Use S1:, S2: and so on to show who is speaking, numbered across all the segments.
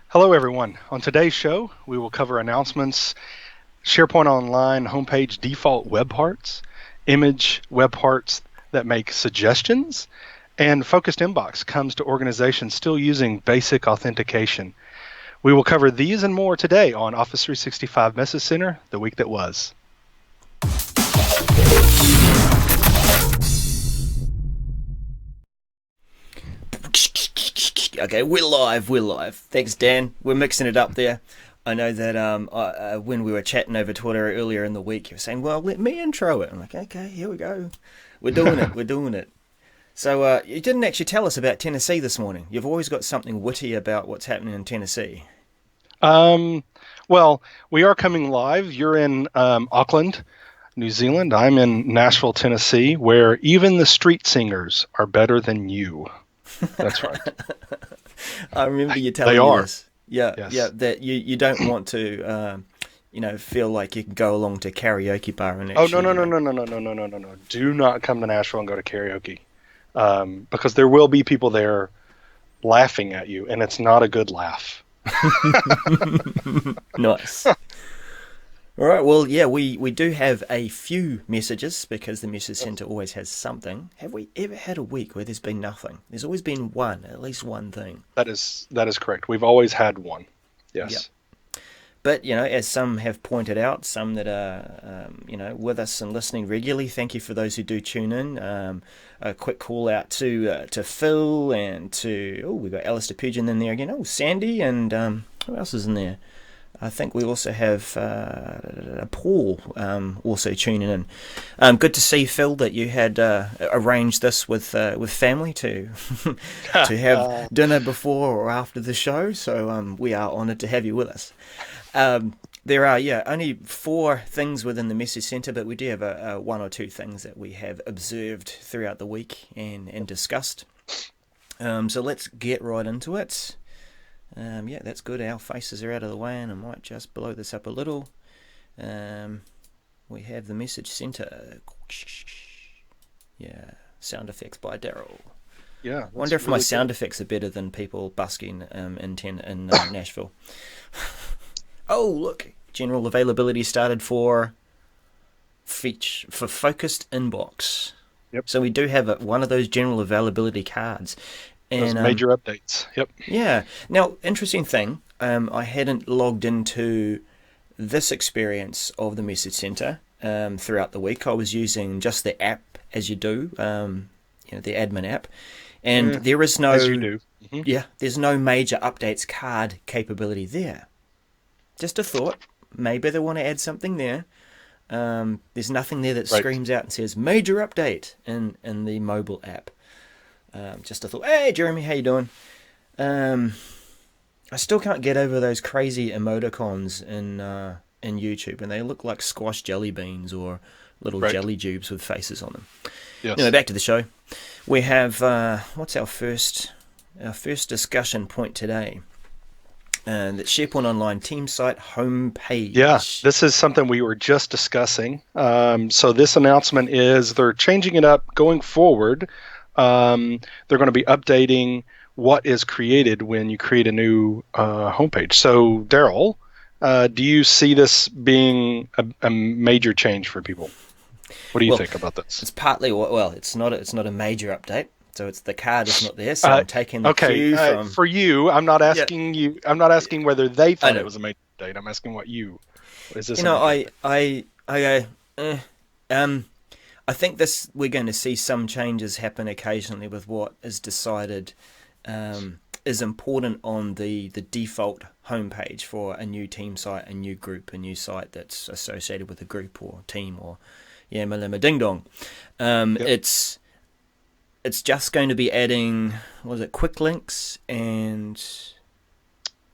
S1: Hello, everyone. On today's show, we will cover announcements, SharePoint Online homepage default web parts, image web parts that make suggestions, and Focused Inbox comes to organizations still using basic authentication. We will cover these and more today on Office 365 Message Center, the week that was.
S2: Okay, we're live. Thanks, Dan. We're mixing it up there. I know that when we were chatting over Twitter earlier in the week, you were saying, well, let me intro it. I'm like, okay, here we go. We're doing it. So you didn't actually tell us about Tennessee this morning. You've always got something witty about what's happening in Tennessee.
S1: Well, we are coming live. You're in Auckland, New Zealand. I'm in Nashville, Tennessee, where even the street singers are better than you. That's right.
S2: I remember you telling
S1: They
S2: me
S1: are.
S2: this. Yeah,
S1: Yes.
S2: yeah. That you don't want to, feel like you can go along to karaoke bar and
S1: Oh, no,
S2: actually.
S1: no, no, no, no, no, no, no, no, no, no. Do not come to Nashville and go to karaoke. Because there will be people there laughing at you, and it's not a good laugh.
S2: Nice. All right. Well, yeah, we do have a few messages because the message center always has something. Have we ever had a week where there's been nothing? There's always been at least one thing.
S1: That is correct. We've always had one.
S2: Yep.
S1: Yes.
S2: But, as some have pointed out, some that are, with us and listening regularly, thank you for those who do tune in. A quick call out to Phil and we've got Alistair Pugin in there again. Oh, Sandy and who else is in there? I think we also have Paul also tuning in. Good to see, Phil, that you had arranged this with family to to have dinner before or after the show. So we are honoured to have you with us. There are only 4 things within the message center, but we do have one or two things that we have observed throughout the week and discussed. So let's get right into it. That's good. Our faces are out of the way, and I might just blow this up a little. We have the message center. Yeah, sound effects by Daryl.
S1: Yeah.
S2: Wonder if
S1: really
S2: my
S1: good.
S2: sound effects are better than people busking in Nashville. Oh, look! General availability started for Focused Inbox.
S1: Yep.
S2: So we do have one of those general availability cards.
S1: Those
S2: And
S1: major updates. Yep.
S2: yeah. Now, interesting thing, I hadn't logged into this experience of the message center throughout the week. I was using just the app as you do, the admin app, and there is no,
S1: As you do. Mhm.
S2: yeah, there's no major updates card capability there. Just a thought. Maybe they want to add something there. There's nothing there that
S1: Right.
S2: screams out and says major update in the mobile app. Just a thought. Hey, Jeremy, how you doing? I still can't get over those crazy emoticons in YouTube, and they look like squash jelly beans or little
S1: Right.
S2: jelly tubes with faces on them.
S1: Yes.
S2: Anyway, back to the show. We have what's our first discussion point today? The SharePoint Online team site homepage.
S1: Yeah, this is something we were just discussing. So this announcement is they're changing it up going forward. They're going to be updating what is created when you create a new homepage. So, Daryl, do you see this being a major change for people? What do you
S2: Well,
S1: think about this?
S2: It's partly it's not a major update. So it's the card is not there. So I'm taking the
S1: Okay,
S2: cue from.
S1: for you, I'm not asking you. I'm not asking whether they
S2: I
S1: thought
S2: know.
S1: it was a major update. I'm asking what you. Is this?
S2: You
S1: a
S2: know,
S1: major update?
S2: I think we're going to see some changes happen occasionally with what is decided is important on the default homepage for a new team site, a new group, a new site that's associated with a group or team or malima ding dong.
S1: Yep.
S2: It's just going to be adding, quick links and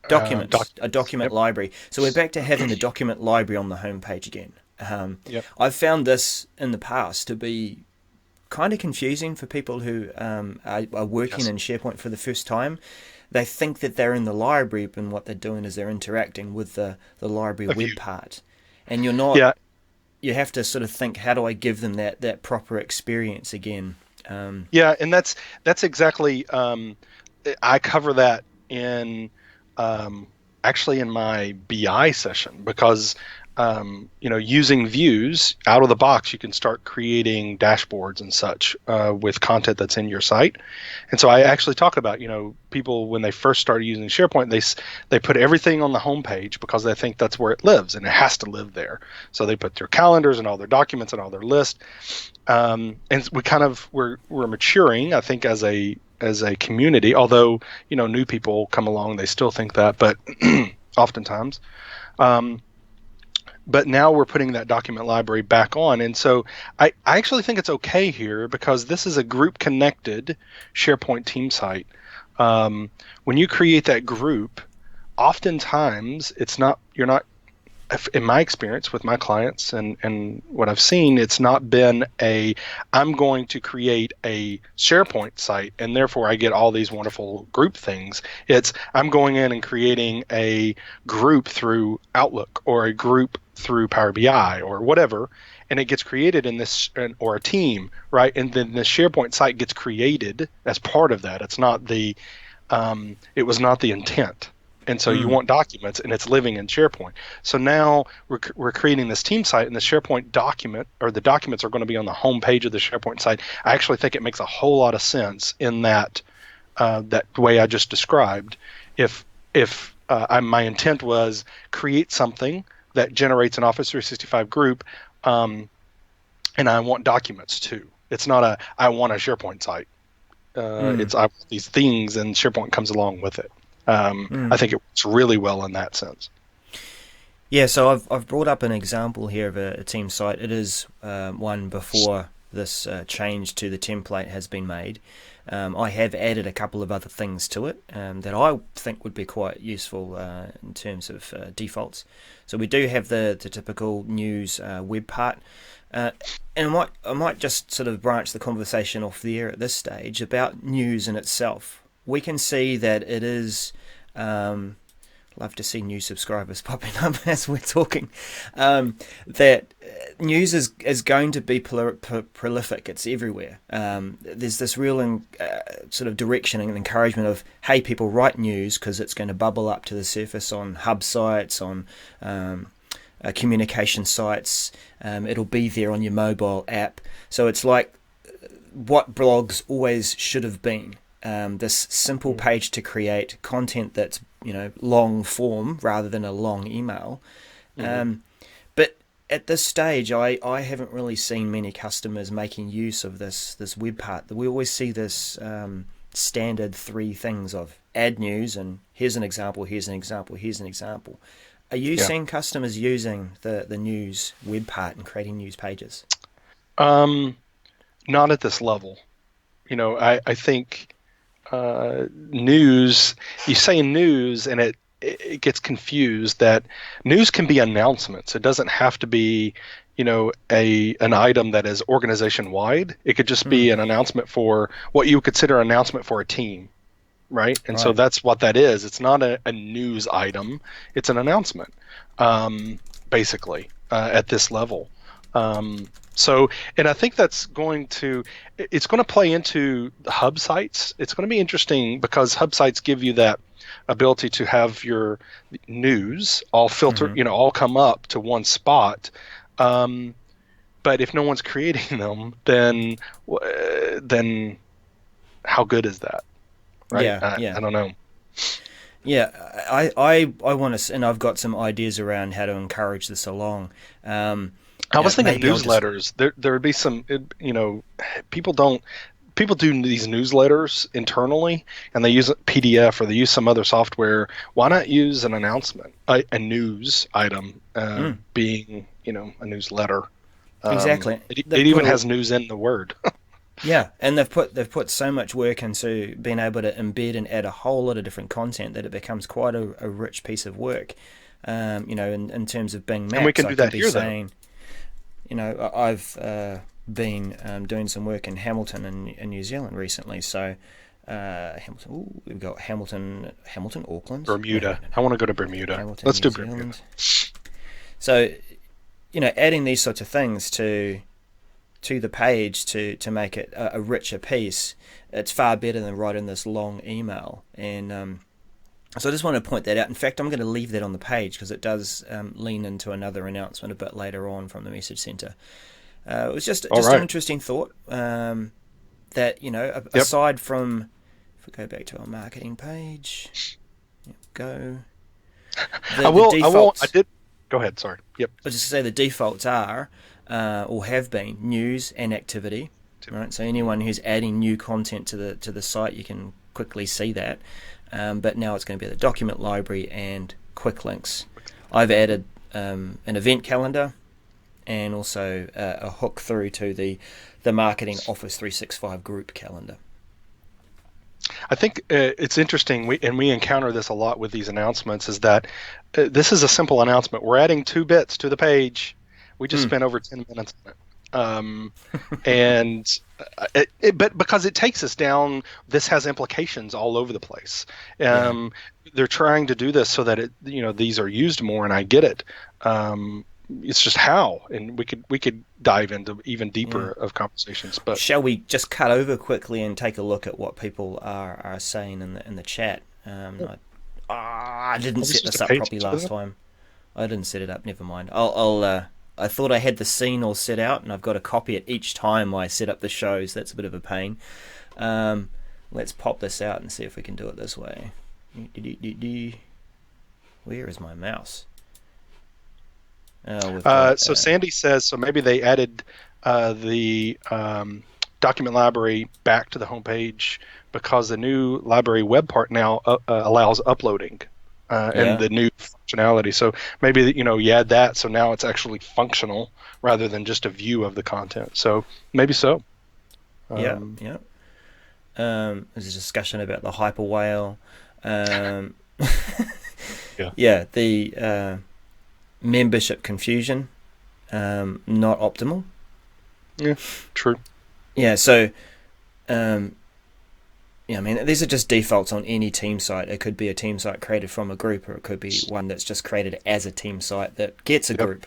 S2: documents, a document
S1: Yep.
S2: library. So we're back to having the document library on the homepage again.
S1: Yep.
S2: I've found this in the past to be kind of confusing for people who are working
S1: Yes.
S2: in SharePoint for the first time. They think that they're in the library, and what they're doing is they're interacting with the library
S1: A
S2: web
S1: view.
S2: part. And you're not.
S1: Yeah.
S2: You have to sort of think, how do I give them that proper experience again?
S1: Yeah, and that's exactly. I cover that in um, actually in my BI session because using views out of the box, you can start creating dashboards and such with content that's in your site. And so I actually talk about people when they first started using SharePoint, they put everything on the home page because they think that's where it lives and it has to live there. So they put their calendars and all their documents and all their lists. And we're maturing, I think, as a community. Although new people come along, they still think that, but oftentimes. Um, but now we're putting that document library back on, and so I actually think it's okay here because this is a group connected SharePoint team site. When you create that group, oftentimes it's not you're not in my experience with my clients and what I've seen, it's not been I'm going to create a SharePoint site and therefore I get all these wonderful group things. It's I'm going in and creating a group through Outlook or a group through Power BI or whatever, and it gets created in this, or a team, right? And then the SharePoint site gets created as part of that. It was not the intent. And so you
S2: Mm.
S1: want documents, and it's living in SharePoint. So now we're creating this team site, and the SharePoint document, or the documents, are going to be on the home page of the SharePoint site. I actually think it makes a whole lot of sense in that way I just described. If my intent was create something that generates an Office 365 group, and I want documents too. It's not I want a SharePoint site.
S2: Mm.
S1: It's I want these things, and SharePoint comes along with it. I
S2: Mm.
S1: think it works really well in that sense.
S2: Yeah, so I've brought up an example here of a team site. It is one before this change to the template has been made. I have added a couple of other things to it that I think would be quite useful in terms of defaults. So we do have the typical news web part. And I might just sort of branch the conversation off there at this stage about news in itself. We can see that it is. Love to see new subscribers popping up as we're talking. That news is going to be prolific. It's everywhere. There's this real sort of direction and encouragement of, hey, people, write news because it's going to bubble up to the surface on hub sites, on communication sites. It'll be there on your mobile app. So it's like what blogs always should have been. This simple page to create content that's long form rather than a long email. But at this stage, I haven't really seen many customers making use of this web part. We always see this standard three things of add news and here's an example, here's an example, here's an example. Are you
S1: Yeah.
S2: seeing customers using the news web part and creating news pages?
S1: Um, Not at this level. I think news. You say news, and it gets confused that news can be announcements. It doesn't have to be, an item that is organization wide. It could just be
S2: Mm,
S1: an announcement for what you would consider an announcement for a team, right? And so
S2: right.
S1: that's what that is. It's not a news item. It's an announcement, basically, at this level. So, and I think it's going to play into the hub sites. It's going to be interesting because hub sites give you that ability to have your news all filtered,
S2: Mm-hmm.
S1: all come up to one spot. Um, but if no one's creating them, then how good is that, right?
S2: Yeah,
S1: I
S2: yeah.
S1: don't know.
S2: Yeah, I want to, and I've got some ideas around how to encourage this along.
S1: I was thinking
S2: Maybe I'll just.
S1: newsletters. There would be some, people don't people do these newsletters internally and they use a PDF or they use some other software. Why not use an announcement, a news item,
S2: Mm,
S1: being a newsletter?
S2: exactly.
S1: It
S2: They've put
S1: even
S2: a
S1: has news in the word.
S2: Yeah, and they've put so much work into being able to embed and add a whole lot of different content that it becomes quite a rich piece of work. In terms of Bing
S1: And we
S2: Maps,
S1: can
S2: I
S1: do
S2: can
S1: that
S2: be
S1: here though.
S2: saying, I've been doing some work in Hamilton in New Zealand recently. So Hamilton, we've got Hamilton, Auckland. No,
S1: Bermuda. I want to go to Bermuda.
S2: Hamilton,
S1: Let's
S2: New
S1: do Bermuda.
S2: Zealand. So adding these sorts of things to the page to make it a richer piece, it's far better than writing this long email. And So I just want to point that out. In fact, I'm going to leave that on the page because it does lean into another announcement a bit later on from the message center. It was just
S1: All
S2: an
S1: right.
S2: interesting thought that,
S1: Yep.
S2: aside from, if we go back to our marketing page, go
S1: I
S2: the
S1: will. I will. I
S2: defaults.
S1: did. Go ahead. Sorry. Yep.
S2: I was just say the defaults are or have been news and activity. Right, so anyone who's adding new content to the site, you can quickly see that. But now it's going to be the document library and quick links. I've added an event calendar and also a hook through to the marketing Office 365 group calendar.
S1: I think it's interesting, we encounter this a lot with these announcements, is that this is a simple announcement. We're adding 2 bits to the page. We just
S2: Mm.
S1: spent over 10 minutes on it. And but because it takes us down, this has implications all over the place.
S2: Yeah.
S1: They're trying to do this so that these are used more, and I get it. It's just how, and we could dive into even
S2: Yeah.
S1: deeper of conversations, but
S2: Shall we just cut over quickly and take a look at what people are saying in the chat? I didn't
S1: is this
S2: set
S1: just a
S2: this up
S1: page
S2: properly
S1: to
S2: last
S1: them?
S2: time. I didn't set it up. Never mind. I thought I had the scene all set out, and I've got to copy it each time I set up the shows. That's a bit of a pain. Um, let's pop this out and see if we can do it this way. Where is my mouse? Oh, we've got.
S1: So Sandy says, so maybe they added the document library back to the homepage because the new library web part now allows uploading and
S2: Yeah,
S1: the new functionality. So maybe you add that, so now it's actually functional rather than just a view of the content. So maybe so.
S2: yeah,
S1: Um,
S2: yeah. There's a discussion about the hyper whale. Um,
S1: yeah,
S2: yeah, the membership confusion, not optimal.
S1: yeah, true.
S2: Yeah, so um, yeah, I mean, these are just defaults on any team site. It could be a team site created from a group, or it could be one that's just created as a team site that gets a
S1: Yep,
S2: group.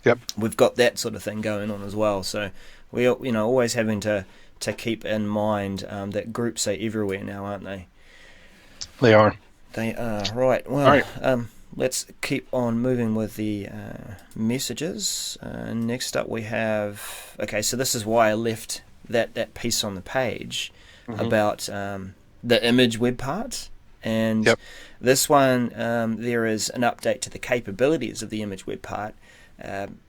S1: yep.
S2: We've got that sort of thing going on as well. So we always having to keep in mind that groups are everywhere now, aren't they?
S1: They are.
S2: They are right.
S1: All
S2: Well,
S1: right.
S2: let's keep on moving with the messages. Next up, we have. Okay, so this is why I left that piece on the page
S1: Hmm.
S2: about the image web part. And
S1: Yep.
S2: this one, there is an update to the capabilities of the image web part.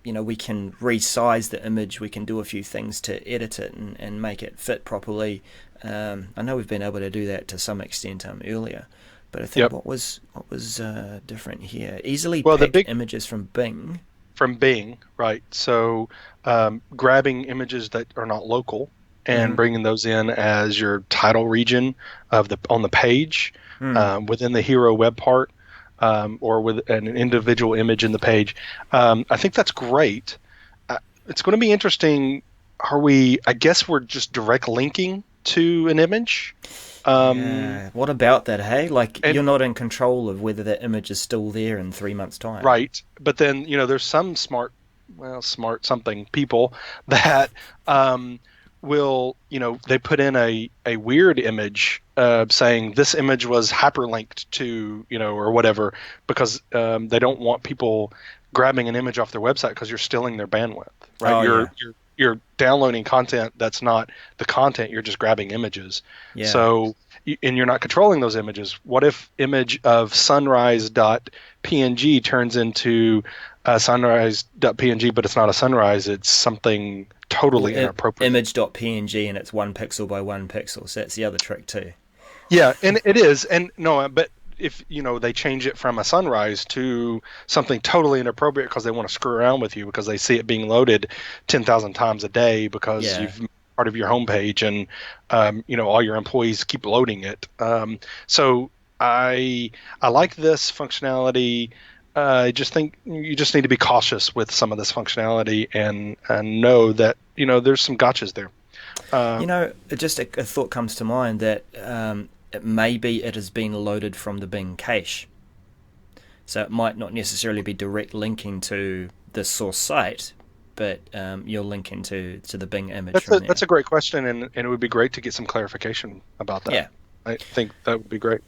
S2: We can resize the image. We can do a few things to edit it and make it fit properly. I know we've been able to do that to some extent earlier, but I think
S1: Yep.
S2: what was different here. Easily
S1: Well, the
S2: pick
S1: big
S2: images from Bing.
S1: from Bing, right? So grabbing images that are not local and
S2: Mm-hmm.
S1: bringing those in as your title region of the on the page
S2: Mm.
S1: within the hero web part, or with an individual image in the page. I think that's great. It's going to be interesting. Are we? I guess we're just direct linking to an image. Um,
S2: Yeah. What about that? Hey, like
S1: and
S2: you're not in control of whether that image is still there in 3 months' time.
S1: Right. But then, there's some smart, well, smart something people that will, they put in a weird image saying this image was hyperlinked to, or whatever, because they don't want people grabbing an image off their website because you're stealing their bandwidth, right?
S2: Oh
S1: You're
S2: yeah,
S1: you're downloading content that's not the content, you're just grabbing images.
S2: yeah.
S1: So and you're not controlling those images. What if image of sunrise.png turns into sunrise.png, but it's not a sunrise, it's something
S2: Or
S1: totally inappropriate?
S2: image.png and it's 1 pixel by 1 pixel. So that's the other trick too.
S1: Yeah, and it is. And no, but if they change it from a sunrise to something totally inappropriate because they want to screw around with you because they see it being loaded 10,000 times a day because
S2: Yeah.
S1: you've made it part of your homepage, and all your employees keep loading it. So I like this functionality. I just think you just need to be cautious with some of this functionality and know that there's some gotchas there. Uh,
S2: Just a thought comes to mind that maybe it has been loaded from the Bing cache. So it might not necessarily be direct linking to the source site, but you're linking to the Bing image from
S1: that's
S2: there.
S1: a great question, and it would be great to get some clarification about that.
S2: Yeah.
S1: I think that would be great.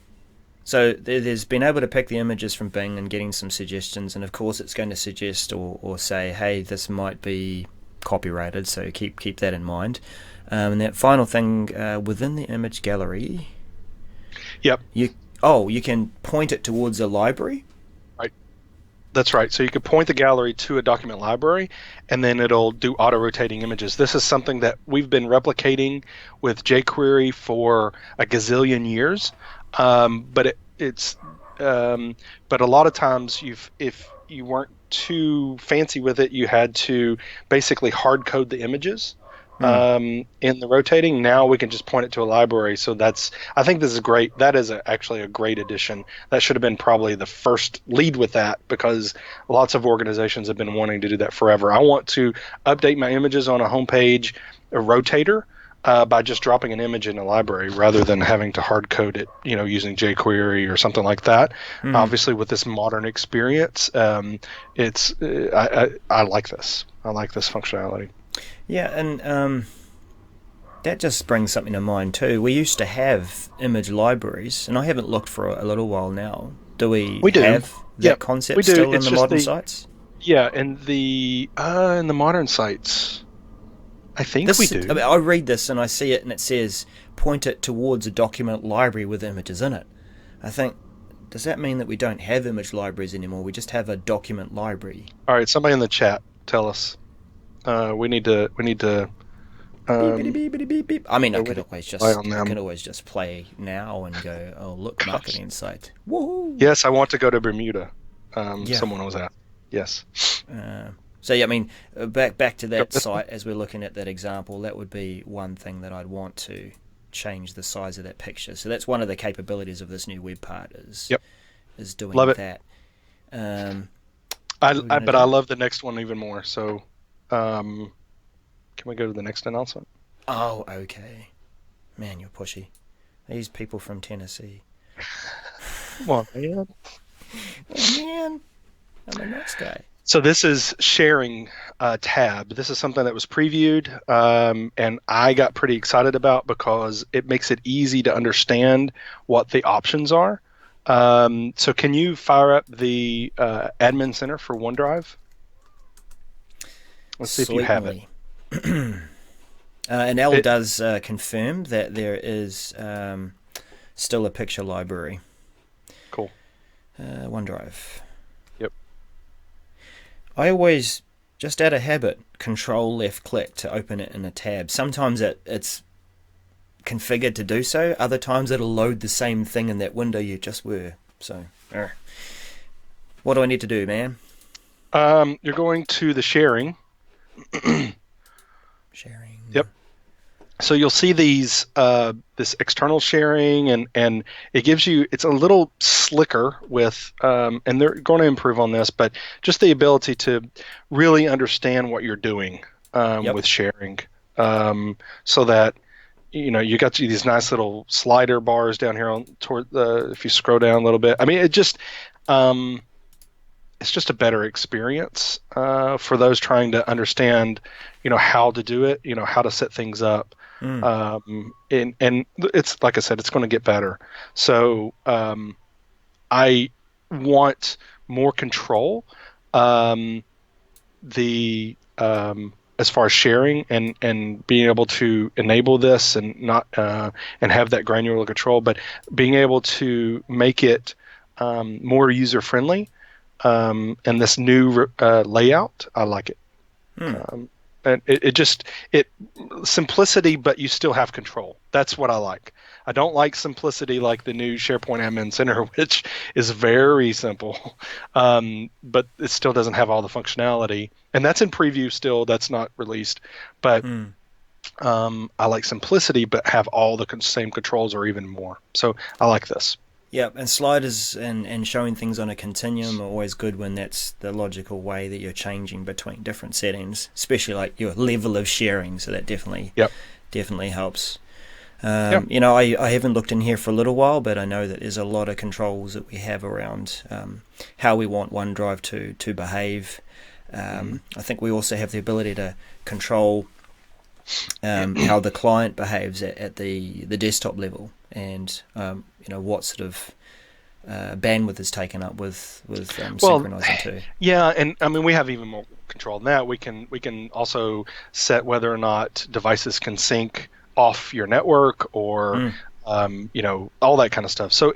S2: So there's been able to pick the images from Bing and getting some suggestions, and of course it's going to suggest or say, hey, this might be copyrighted, so keep that in mind. And that final thing within the image gallery,
S1: Yep.
S2: you can point it towards a library.
S1: Right. That's right. So you could point the gallery to a document library, and then it'll do auto-rotating images. This is something that we've been replicating with jQuery for a gazillion years, but a lot of times if you weren't too fancy with it, you had to basically hard code the images in the rotating. Now we can just point it to a library. So I think this is great. That is actually a great addition. That should have been probably the first lead with that, because lots of organizations have been wanting to do that forever. I want to update my images on a homepage, a rotator, by just dropping an image in a library rather than having to hard code it, using jQuery or something like that. Obviously, with this modern experience, I like this. I like this functionality.
S2: Yeah, and that just brings something to mind too. We used to have image libraries, and I haven't looked for a little while now. Do we have that concept still in the modern sites?
S1: Yeah, in the modern sites, I think we do.
S2: I mean, I read this and I see it, and it says point it towards a document library with images in it. I think, does that mean that we don't have image libraries anymore? We just have a document library?
S1: All right, somebody in the chat, tell us. We need to.
S2: Beep, beep. I mean, I could always just play now and go, oh look, marketing site. Woohoo!
S1: Yes, I want to go to Bermuda. Someone was at. Yes.
S2: So yeah, I mean, back to that site as we're looking at that example. That would be one thing that I'd want to change the size of that picture. So that's one of the capabilities of this new web part is doing that.
S1: But I love the next one even more. So, can we go to the next announcement?
S2: Oh, okay. Man, you're pushy. These people from Tennessee.
S1: Come on, man.
S2: Oh, man, I'm a nice guy.
S1: So this is sharing tab. This is something that was previewed, and I got pretty excited about because it makes it easy to understand what the options are. So can you fire up the admin center for OneDrive? Let's see if you have it.
S2: And Elle does confirm that there is still a picture library.
S1: Cool.
S2: OneDrive.
S1: Yep.
S2: I always, just out of habit, control left click to open it in a tab. Sometimes it's configured to do so. Other times it'll load the same thing in that window you just were. So, what do I need to do, man?
S1: You're going to the sharing.
S2: Sharing.
S1: Yep. So you'll see these this external sharing, and it gives you, it's a little slicker with and they're going to improve on this, but just the ability to really understand what you're doing with sharing, so that you got these nice little slider bars down here toward if you scroll down a little bit. I mean, it's just a better experience for those trying to understand, how to do it, how to set things up. And it's, like I said, it's going to get better. So I want more control as far as sharing and being able to enable this and not and have that granular control, but being able to make it more user friendly. And this new layout, I like it. And it simplicity, but you still have control. That's what I like. I don't like simplicity like the new SharePoint Admin Center, which is very simple, but it still doesn't have all the functionality. And that's in preview still. That's not released. But I like simplicity, but have all the same controls or even more. So I like this.
S2: Yeah, and sliders and showing things on a continuum are always good when that's the logical way that you're changing between different settings, especially like your level of sharing. So that definitely helps. I haven't looked in here for a little while, but I know that there's a lot of controls that we have around how we want OneDrive to behave. I think we also have the ability to control how the client behaves at the desktop level, and what sort of bandwidth is taken up with
S1: Well,
S2: synchronizing too.
S1: yeah, and I mean we have even more control than that. We can also set whether or not devices can sync off your network or
S2: Mm,
S1: all that kind of stuff. So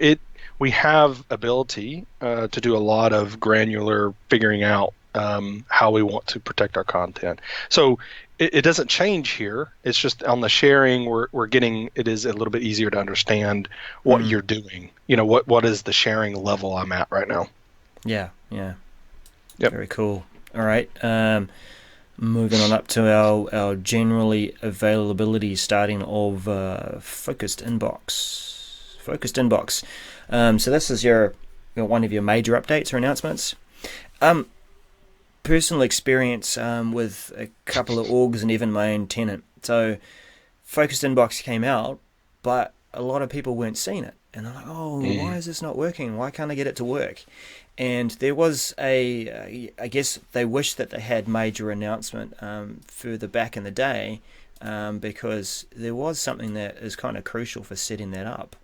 S1: we have ability to do a lot of granular figuring out how we want to protect our content. So it doesn't change here. It's just on the sharing, we're getting it is a little bit easier to understand what
S2: mm,
S1: you're doing. What is the sharing level I'm at right now.
S2: yeah, yeah,
S1: Yep.
S2: very cool. All right. Moving on up to our generally availability starting of focused inbox. Focused inbox. So this is one of your major updates or announcements. Personal experience with a couple of orgs and even my own tenant. So focused inbox came out, but a lot of people weren't seeing it. And they're like, oh, why
S1: Mm.
S2: is this not working? Why can't I get it to work? And there was I guess they wish that they had major announcement further back in the day, because there was something that is kind of crucial for setting that up,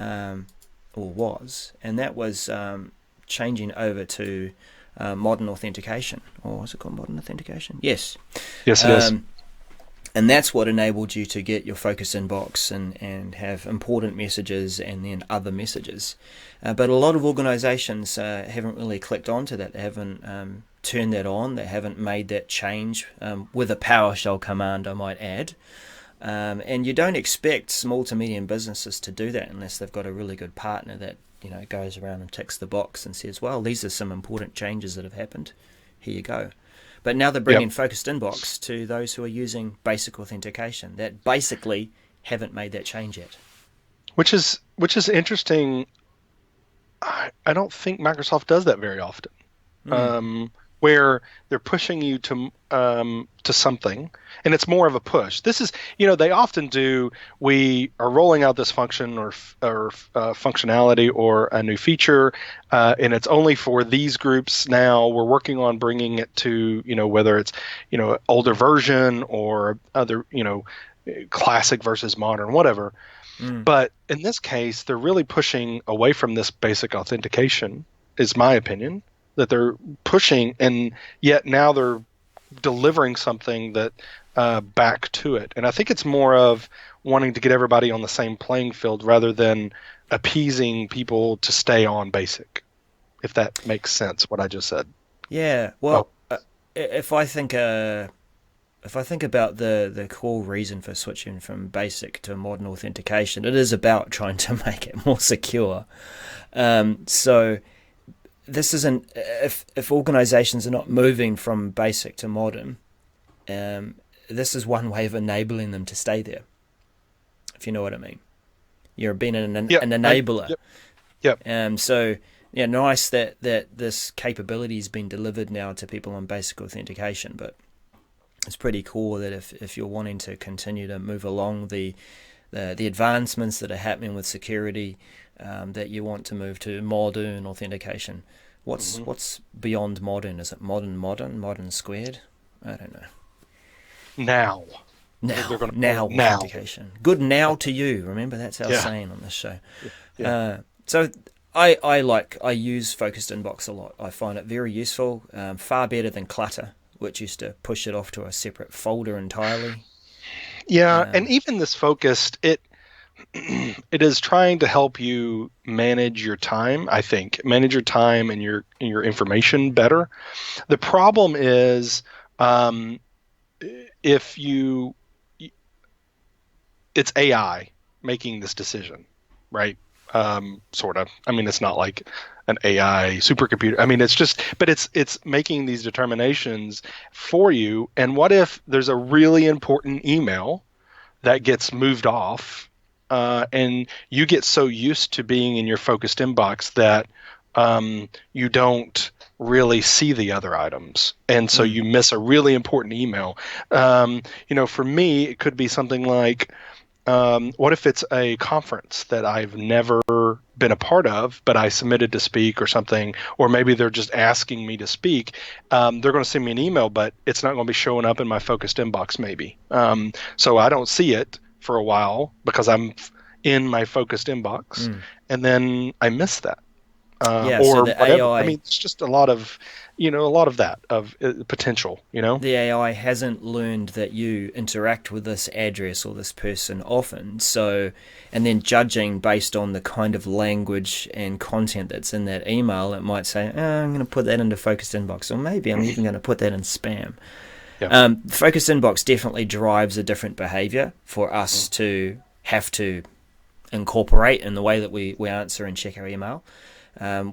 S2: or was, and that was changing over to modern authentication. Or was it called modern authentication? Yes.
S1: Yes, it is.
S2: Um, and that's what enabled you to get your focus inbox and have important messages and then other messages. But a lot of organizations haven't really clicked onto that. They haven't turned that on. They haven't made that change with a PowerShell command, I might add. And you don't expect small to medium businesses to do that unless they've got a really good partner that goes around and ticks the box and says, well, these are some important changes that have happened. Here you go. But now they're bringing
S1: Yep.
S2: focused inbox to those who are using basic authentication that basically haven't made that change yet.
S1: Which is interesting. I don't think Microsoft does that very often.
S2: Mm,
S1: Where they're pushing you to something, and it's more of a push. This is, they often do. We are rolling out this function or functionality or a new feature, and it's only for these groups now. We're working on bringing it to whether it's older version or other classic versus modern, whatever.
S2: mm,
S1: But in this case, they're really pushing away from this basic authentication, is my opinion, that they're pushing, and yet now they're delivering something that back to it. And I think it's more of wanting to get everybody on the same playing field rather than appeasing people to stay on basic, if that makes sense, what I just said.
S2: yeah.
S1: Oh,
S2: Well, if I think about the core reason for switching from basic to modern authentication, it is about trying to make it more secure. So this isn't if organizations are not moving from basic to modern, this is one way of enabling them to stay there, if you know what I mean. You're being an
S1: yep.
S2: enabler.
S1: Yep. Yep.
S2: So yeah, nice that this capability has been delivered now to people on basic authentication, but it's pretty cool that if you're wanting to continue to move along the advancements that are happening with security, that you want to move to modern authentication.
S1: hmm
S2: What's beyond modern? Is it modern squared? I don't know.
S1: Now. I think they're
S2: Now,
S1: going to call
S2: now
S1: it now.
S2: authentication. Good now to you. Remember, that's our
S1: Yeah.
S2: saying on this show.
S1: Yeah.
S2: So I use focused inbox a lot. I find it very useful, far better than clutter, which used to push it off to a separate folder entirely.
S1: Yeah, and
S2: Um,
S1: even this focused, it is trying to help you manage your time, I think, manage your time and your information better. The problem is um, if you it's AI making this decision, right? Sort of. I mean, it's not like an AI supercomputer. I mean, but it's making these determinations for you. And what if there's a really important email that gets moved off, and you get so used to being in your focused inbox that you don't really see the other items, and so
S2: mm,
S1: you miss a really important email. For me, it could be something like, what if it's a conference that I've never been a part of, but I submitted to speak or something, or maybe they're just asking me to speak. They're going to send me an email, but it's not going to be showing up in my focused inbox, maybe. So I don't see it for a while because I'm in my focused inbox,
S2: mm.
S1: and then I miss that.
S2: So
S1: or
S2: the
S1: whatever. I
S2: AI
S1: mean, it's just a lot of that of potential.
S2: the AI hasn't learned that you interact with this address or this person often. So, and then judging based on the kind of language and content that's in that email, it might say, I'm going to put that into focused inbox, or maybe I'm even going to put that in spam.
S1: Yeah.
S2: Focused inbox definitely drives a different behavior for us to have to incorporate in the way that we answer and check our email.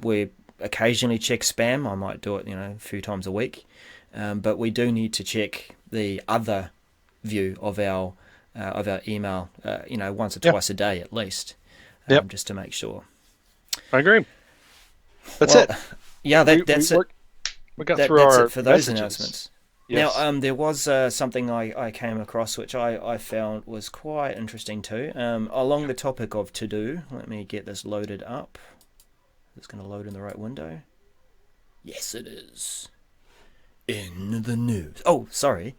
S2: We occasionally check spam. I might do it, a few times a week. But we do need to check the other view of our email, once or
S1: Yeah.
S2: twice a day at least,
S1: Yep.
S2: just to make sure.
S1: I agree. That's
S2: Well,
S1: it.
S2: yeah,
S1: We
S2: that's it.
S1: worked. We got through
S2: That's it
S1: our
S2: for those
S1: messages.
S2: announcements. Now,
S1: Yes.
S2: there was something I came across which I found was quite interesting too. Along the topic of to do, let me get this loaded up. It's going to load in the right window. Yes, it is. In the news. Oh, sorry.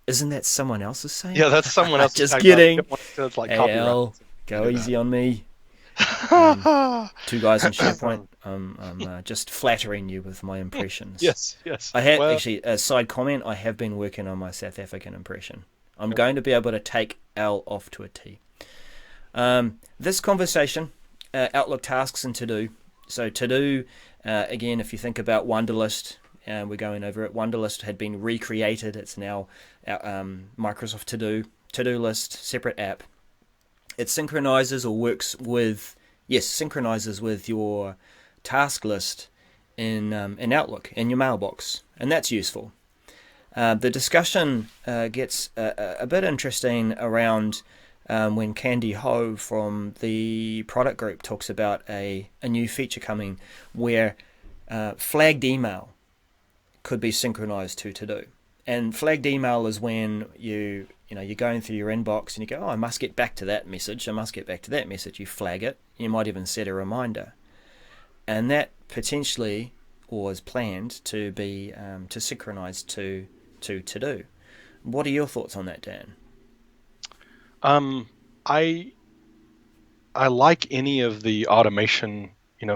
S2: Isn't that someone else's saying?
S1: Yeah, that's someone else's
S2: Just
S1: typo.
S2: kidding.
S1: It's like
S2: Hey,
S1: copyright.
S2: Al, go
S1: Do
S2: easy on me.
S1: that.
S2: Two guys in SharePoint. I'm just flattering you with my impressions.
S1: Yes, yes.
S2: I have
S1: Well,
S2: actually a side comment. I have been working on my South African impression. I'm
S1: okay.
S2: going to be able to take Al off to a T. This conversation, Outlook tasks and to do. So to do, again, if you think about Wunderlist, we're going over it. Wunderlist had been recreated. It's now Microsoft To Do List, separate app. It synchronizes or works with, synchronizes with your task list in Outlook, in your mailbox, and that's useful. The discussion gets a bit interesting around when Candy Ho from the product group talks about a new feature coming where flagged email could be synchronized to do. And flagged email is when you're going through your inbox and you go, I must get back to that message. I must get back to that message. You flag it. You might even set a reminder. And that potentially was planned to be to synchronize to do. What are your thoughts on that, Dan?
S1: I I like any of the automation,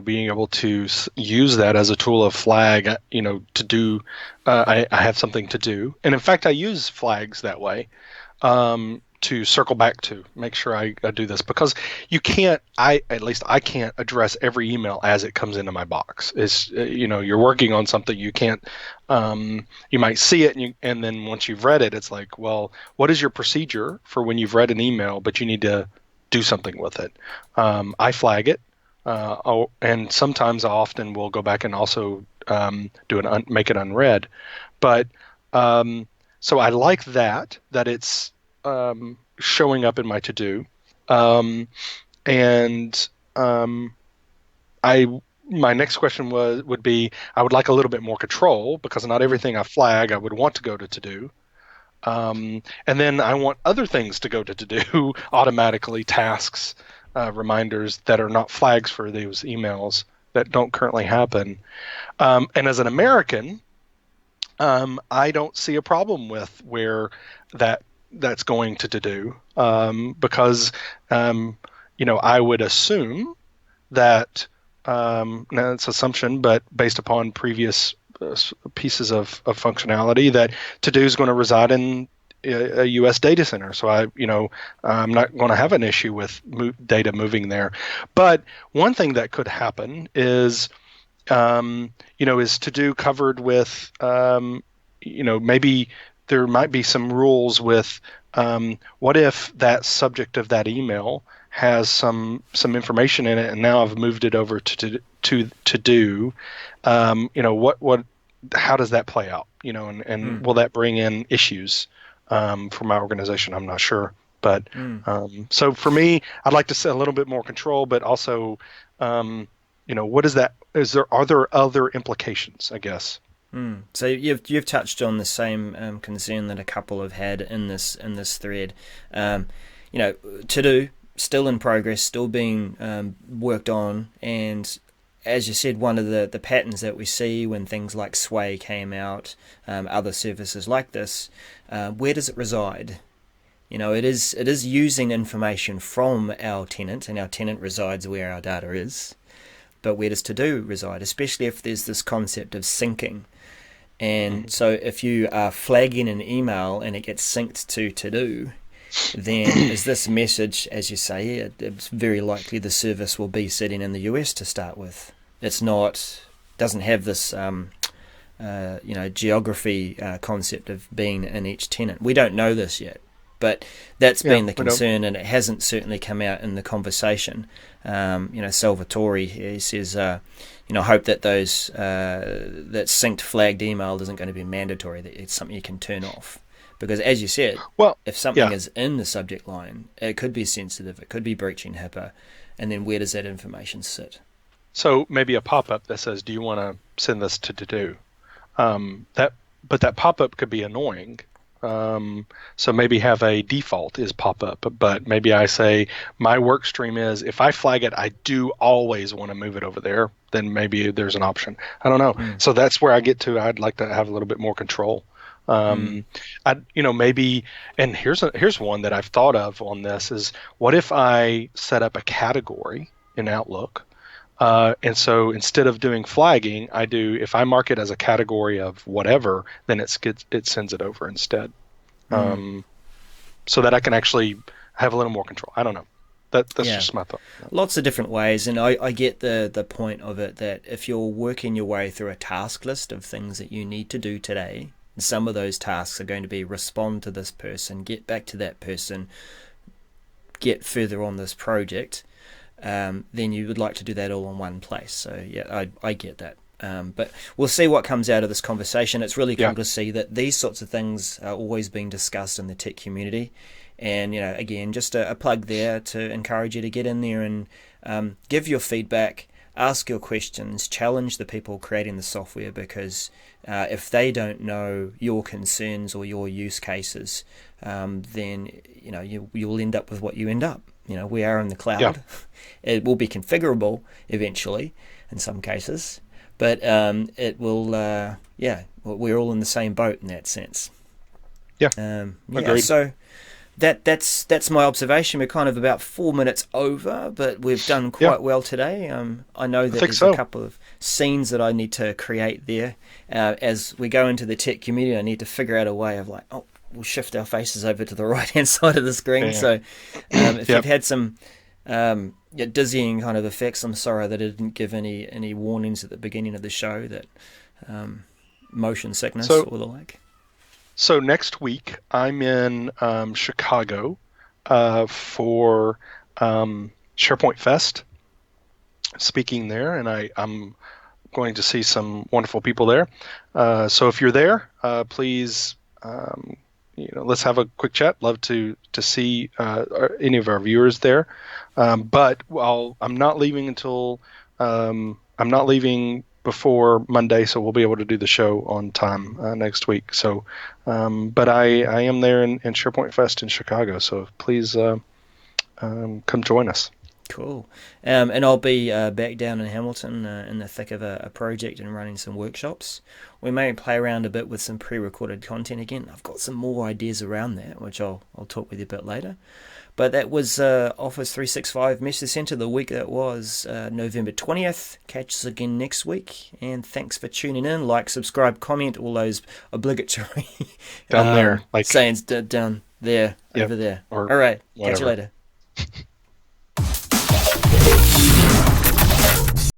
S1: being able to use that as a tool of flag, to do. I have something to do, and in fact, I use flags that way to circle back to make sure I do this because you can't. At least I can't address every email as it comes into my box. It's you're working on something you can't. You might see it and then once you've read it, it's like, well, what is your procedure for when you've read an email but you need to do something with it? I flag it, and sometimes I often will go back and also make it unread. But so I like that it's showing up in my to do, and I my next question would be I would like a little bit more control because not
S2: Mm,
S1: everything I flag I would want to go to do. And then I want other things to go to do automatically, tasks, reminders that are not flags for those emails that don't currently happen. And as an American, I don't see a problem with where that's going to do because I would assume that now it's assumption, but based upon previous pieces of functionality, that to do is going to reside in a U.S. data center. So I'm not going to have an issue with data moving there. But one thing that could happen is to do covered with, maybe there might be some rules with what if that subject of that email has some information in it, and now I've moved it over to do. What how does that play out? And
S2: mm,
S1: will that bring in issues for my organization? I'm not sure. But
S2: mm.
S1: so for me, I'd like to see a little bit more control, but also, what is that? Are there other implications? I guess.
S2: So you've touched on the same concern that a couple have had in this thread. To do still in progress, still being worked on, and as you said, one of the patterns that we see when things like Sway came out, other services like this, where does it reside? It is using information from our tenant, and our tenant resides where our data is. but where does to-do reside, especially if there's this concept of syncing. And so if you are flagging an email and it gets synced to to-do, then is this message, as you say, it's very likely the service will be sitting in the US to start with. It's not, doesn't have this geography concept of being in each tenant. We don't know this yet, but that's been the concern, and it hasn't certainly come out in the conversation. Salvatore, he says, hope that those that synced flagged email isn't going to be mandatory, that it's something you can turn off. Because as you said, if something is in the subject line, it could be sensitive, it could be breaching HIPAA, and then where does that information sit?
S1: So maybe a pop-up that says, do you want to send this to do? But that pop-up could be annoying. So maybe have a default is pop-up, but maybe I say my work stream is, if I flag it, I do always want to move it over there, then maybe there's an option. I don't know. So that's where I get to, I'd like to have a little bit more control. Maybe, and here's one that I've thought of on this is, what if I set up a category in Outlook? And so instead of doing flagging, if I mark it as a category of whatever, then it sends it over instead. So that I can actually have a little more control. I don't know. That's just my thought.
S2: Lots of different ways, and I get the point of it, that if you're working your way through a task list of things that you need to do today, some of those tasks are going to be respond to this person, get back to that person, get further on this project, then you would like to do that all in one place. So yeah, I get that. But we'll see what comes out of this conversation. It's really cool to see that these sorts of things are always being discussed in the tech community. And, again, just a plug there to encourage you to get in there and give your feedback, ask your questions, challenge the people creating the software, because if they don't know your concerns or your use cases, then, you'll end up with what you end up. We are in the cloud. Yeah. It will be configurable eventually in some cases, but it will, we're all in the same boat in that sense.
S1: Yeah, agreed.
S2: So that's my observation. We're kind of about 4 minutes over, but we've done quite well today. I know that there's a couple of scenes that I need to create there. As we go into the tech community, I need to figure out a way of we'll shift our faces over to the right-hand side of the screen. Yeah. So if you've had some dizzying kind of effects, I'm sorry that I didn't give any warnings at the beginning of the show, that motion sickness or the like.
S1: So next week I'm in Chicago for SharePoint Fest, speaking there, and I'm going to see some wonderful people there. So if you're there, please, let's have a quick chat. Love to see any of our viewers there. But I'm not leaving until I'm not leaving before Monday, so we'll be able to do the show on time next week. So, but I am there in SharePoint Fest in Chicago, so please come join us.
S2: Cool. And I'll be back down in Hamilton in the thick of a project and running some workshops. We may play around a bit with some pre-recorded content again. I've got some more ideas around that, which I'll talk with you a bit later. But that was Office 365 Message Center the week that was November 20th. Catch us again next week. And thanks for tuning in. Like, subscribe, comment, all those obligatory
S1: down there,
S2: sayings down there, over there. All right. Whatever. Catch you later.